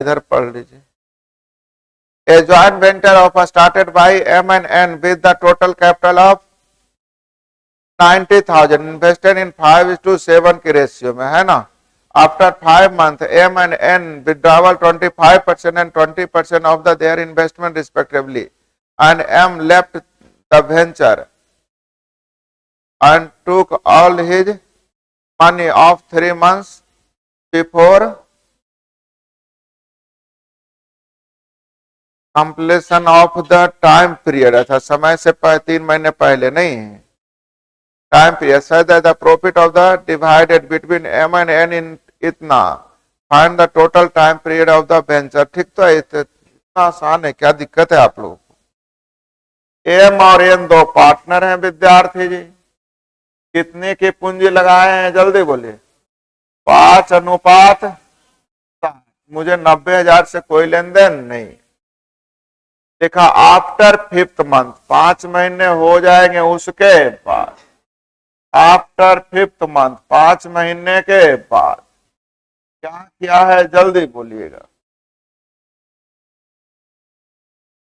इधर पढ़ लीजिए। A joint venture of started by M and N with the total capital of 90,000 invested in 5:7 की ratio में, है ना। After 5 months M and N withdrawal 25% and 20% of the their investment respectively and M left the venture and took all his money of 3 months before completion of the time period। अच्छा, समय से 3 महीने पहले नहीं है, time period. such that the profit of the divided between M and N in इतना, find the total time period of the venture। ठीक तो है, इतना आसान है, क्या दिक्कत है आप लोगों को। एम और एन दो पार्टनर हैं विद्यार्थी जी। कितने की पूंजी लगाए हैं, जल्दी बोलिए। 5:7। मुझे 90,000 से कोई लेन देन नहीं। देखा, आफ्टर 5th month, 5 महीने हो जाएंगे उसके बाद। आफ्टर 5th month, 5 महीने के बाद क्या किया है, जल्दी बोलिएगा,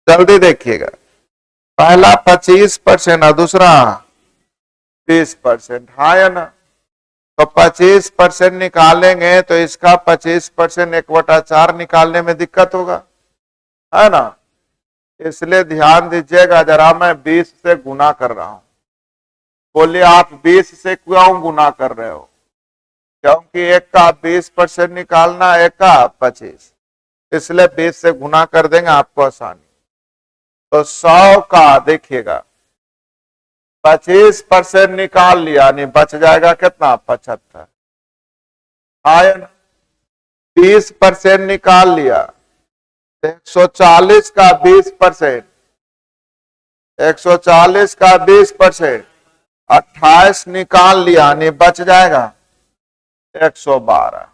जल्दी देखिएगा। पहला 25% और दूसरा 20%, हाँ या ना। तो 25% निकालेंगे तो इसका 25% 1/4 निकालने में दिक्कत होगा, है ना। इसलिए ध्यान दीजिएगा जरा, मैं 20 से गुना कर रहा हूं। बोलिए आप 20 से क्यों गुना कर रहे हो? क्योंकि एक का 20% निकालना, एक का 25, इसलिए 20 से गुना कर देंगे, आपको आसानी। तो 100 का देखिएगा 25% निकाल लिया, नहीं बच जाएगा कितना, 75। आया ना। 20% निकाल लिया, 140 का 20%, 140 का 20%, 28 निकाल लिया, नहीं बच जाएगा 112।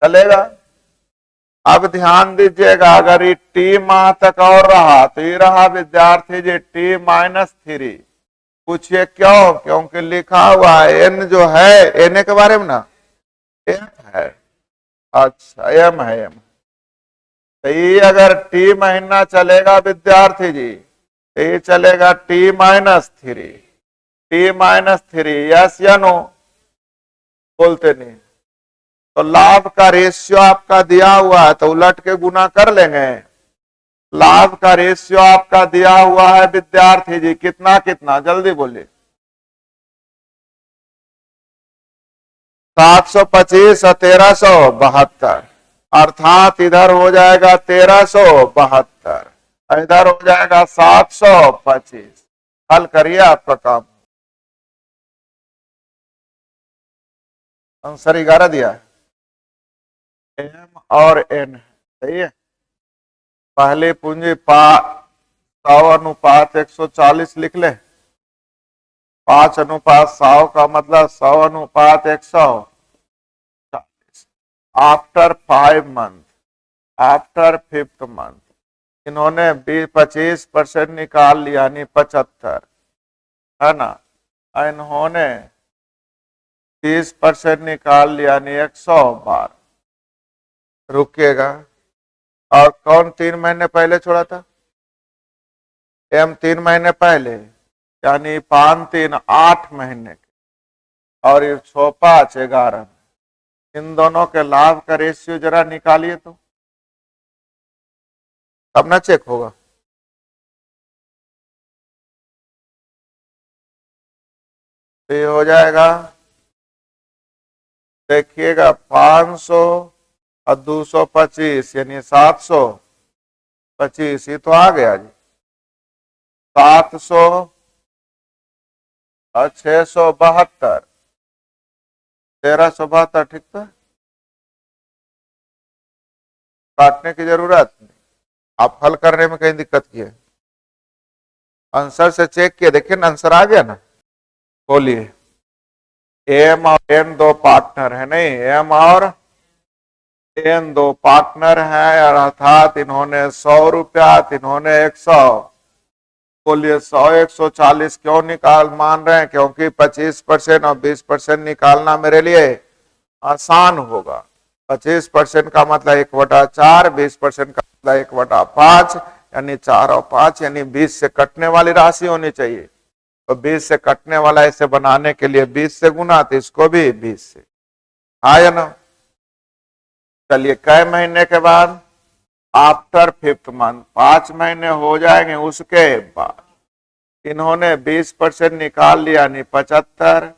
चलेगा। अब ध्यान दीजिएगा, अगर ये टी माह तक और रहा तो ये रहा विद्यार्थी जी T-3। पूछिए क्यों? क्योंकि लिखा हुआ है एन जो है, एन के बारे में ना, एफ है। अच्छा, एम है, एम। तो ये अगर टी महीना चलेगा विद्यार्थी जी, तो ये चलेगा T-3। T-3, यस या नो? बोलते नहीं। तो लाभ का रेशियो आपका दिया हुआ है, तो उलट के गुना कर लेंगे। लाभ का रेशियो आपका दिया हुआ है विद्यार्थी जी, कितना कितना, जल्दी बोलिए। 725 और 1372, अर्थात इधर हो जाएगा 1372, इधर हो जाएगा 725। हल करिए, आपका काम। आंसर 11 दिया है, एम और एन, सही है। पहले पूंजी 100:140 लिख ले। 5:100 का मतलब 100:140। After 5 month, after 5th month इन्होंने 25% निकाल लिया, यानी 75, है ना। इन्होंने 30% निकाल लिया, यानी 112। रुकिएगा। और कौन 3 महीने पहले छोड़ा था? एम 3 महीने पहले, यानी 5-3 8 महीने के, और ये 6-5 11। इन दोनों के लाभ का रेशियो जरा निकालिए तो, तब ना चेक होगा। तो ये हो जाएगा, देखिएगा 500 और 225, यानी 725। ये तो आ गया जी। 700 और 672, 1372। ठीक था, काटने की जरूरत नहीं। आप हल करने में कहीं दिक्कत की है? आंसर से चेक किए, देखिए ना, आंसर आ गया ना। बोलिए। एम और एन दो पार्टनर है, नहीं, एम और एन दो पार्टनर हैं, अर्थात इन्होंने 100 रुपया, इन्होंने 100। बोलिए 100 140 क्यों निकाल मान रहे हैं? क्योंकि 25% और 20% निकालना मेरे लिए आसान होगा। 25% का मतलब 1/4, 20% का मतलब 1/5, यानी 4 और 5 यानी 20 से कटने वाली राशि होनी चाहिए। तो 20 से कटने वाला इसे बनाने के लिए 20 से गुना, तो इसको भी 20 से, हाँ या ना। चलिए कई महीने के बाद, आफ्टर 5th मंथ, 5 महीने हो जाएंगे उसके बाद। इन्होंने 20% निकाल लिया यानी 75,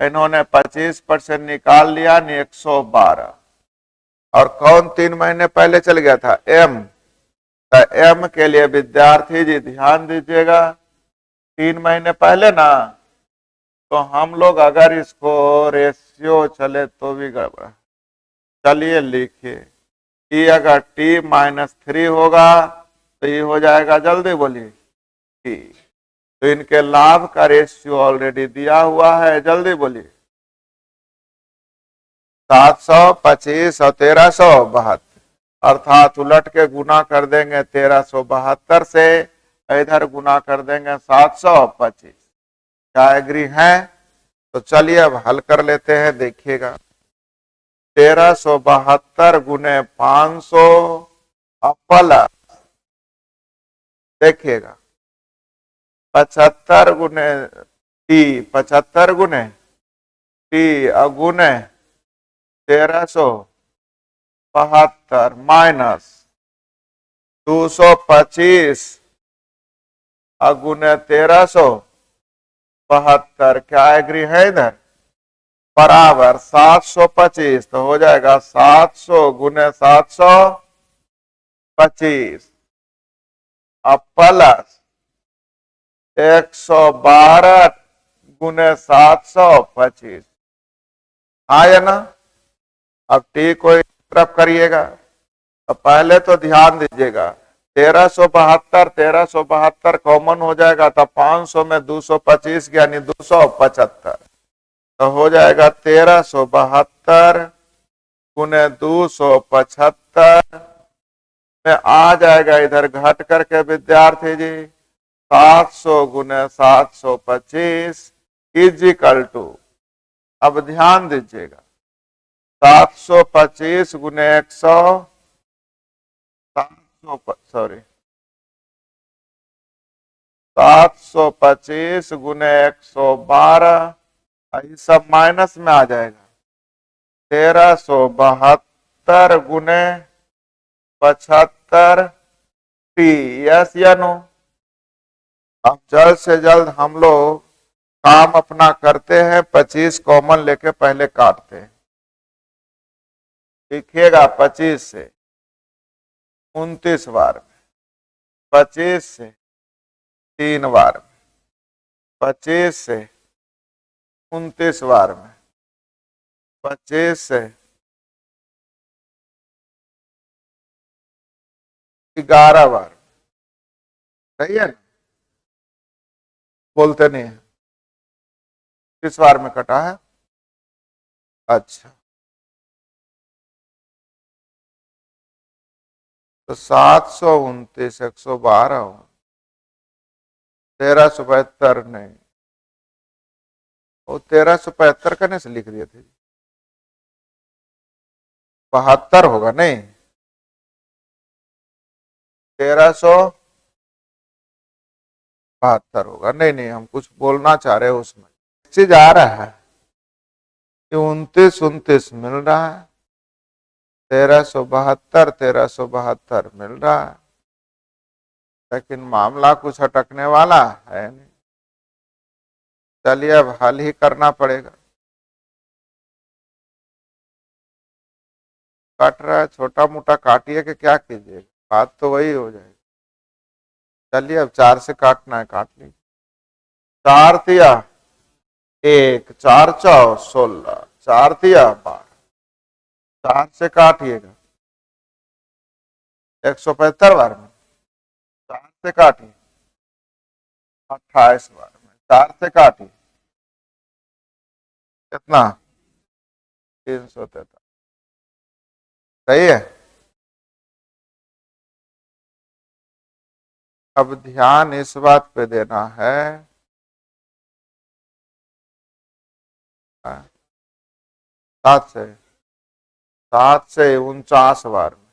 इन्होंने 25% निकाल लिया यानी 112। और कौन 3 महीने पहले चल गया था? एम। तो एम के लिए विद्यार्थी जी ध्यान दीजिएगा, 3 महीने पहले ना, तो हम लोग अगर इसको रेशियो चले तो भी गड़बड़। चलिए लिखिए, कि अगर t-3 होगा तो ये हो जाएगा, जल्दी बोलिए, t। तो इनके लाभ का रेशियो ऑलरेडी दिया हुआ है, जल्दी बोलिए, 725 और 1372, अर्थात उलट के गुना कर देंगे 1372 से, इधर गुना कर देंगे 725। क्या एग्री है? तो चलिए अब हल कर लेते हैं, देखिएगा 1372 गुने 500 प्लस, देखिएगा 75 गुने टी, 75 गुने टी अगुने 1372 माइनस 225 अगुने 1372, क्या एग्री है इधर? बराबर 725, तो हो जाएगा 700 गुने 725 अब प्लस 112 गुने 725, आया ना। अब टी को एक तरफ करिएगा, तो पहले तो ध्यान दीजिएगा 1372 कॉमन हो जाएगा, तो 500 में 225 यानी 275, तो हो जाएगा 1372 गुने 275 में आ जाएगा इधर घट करके विद्यार्थी जी 700 गुने 725 इजिकल टू, अब ध्यान दीजिएगा 725 गुने 100, 725 गुने 112, ये सब माइनस में आ जाएगा, 1372 गुने 75 टी, यस या नो। अब जल्द से जल्द हम लोग काम अपना करते हैं, 25 कॉमन लेके पहले काटते हैं, लिखिएगा 25 से 29 बार में, 25 से 3 बार में, 25 से 29 बार में, 25 से 11 बार में, सही है ना? बोलते नहीं है, किस बार में कटा है? अच्छा, तो 729 112 हो, 1372 नहीं, वो 1375 करने से लिख दिए थे, 72 होगा नहीं, 1372 होगा, नहीं नहीं हम कुछ बोलना चाह रहे हैं उसमें चीज आ रहा है कि 29 मिल रहा है, 1372 मिल रहा है, लेकिन मामला कुछ अटकने वाला है नहीं। चलिए अब हल ही करना पड़ेगा, काट रहा है, छोटा मोटा काटिए कि क्या कीजिएगा, बात तो वही हो जाएगी। चलिए अब 4 से काटना है, काट लीजिए, 4 तिया 1, 4 चौ 16, 4 तिया 12, 4 से काटिएगा 175 बार में, 4 से काटिए 28 बार में, 4 से काटिए कितना? 343, सही है। अब ध्यान इस बात पे देना है, 7 से 7 से 49 बार में,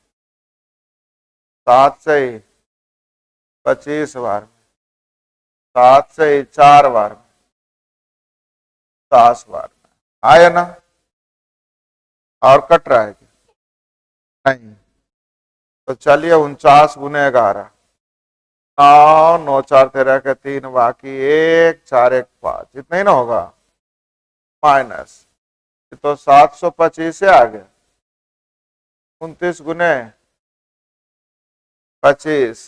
7 से 25 बार में, 7 से 4 बार में, 10 बार में आया ना। और कट रहा है क्या? नहीं। तो चलिए 49 गुने 11, 9 9 4 13 के 3 बाकी 1 4 1 5, इतना ही ना होगा माइनस। तो 725 से आ गया 29 गुने 25,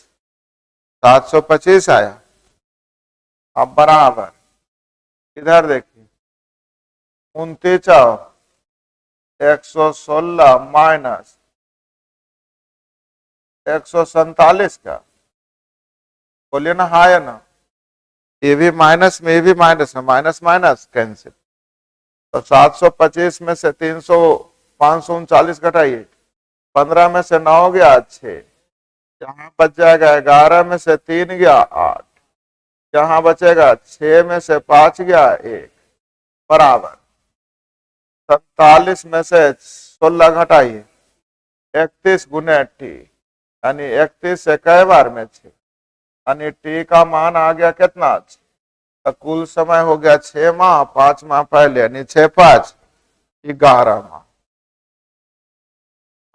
725 आया। अब बराबर इधर देखिए 29 116 माइनस 147 का, बोलिए ना हाँ या ना। ये भी माइनस में, ये भी माइनस में, माइनस माइनस कैंसिल। तो 725 में से 539 घटाइए, 15 में से 9 गया 6, यहाँ बच जाएगा 11 में से 3 गया 8, यहाँ बचेगा 6 में से 5 गया 1, बराबर 47 में से 16 घटाइए, 31 गुने टी, यानी 31 से कई बार में 6, यानी टी का मान आ गया कितना? तो कुल समय हो गया 6 माह, 5 माह पहले, यानी 6 5 11 माह।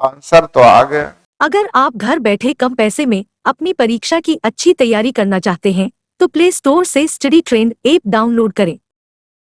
आंसर तो आ गया। अगर आप घर बैठे कम पैसे में अपनी परीक्षा की अच्छी तैयारी करना चाहते हैं तो प्ले स्टोर से स्टडी ट्रेंड ऐप डाउनलोड करें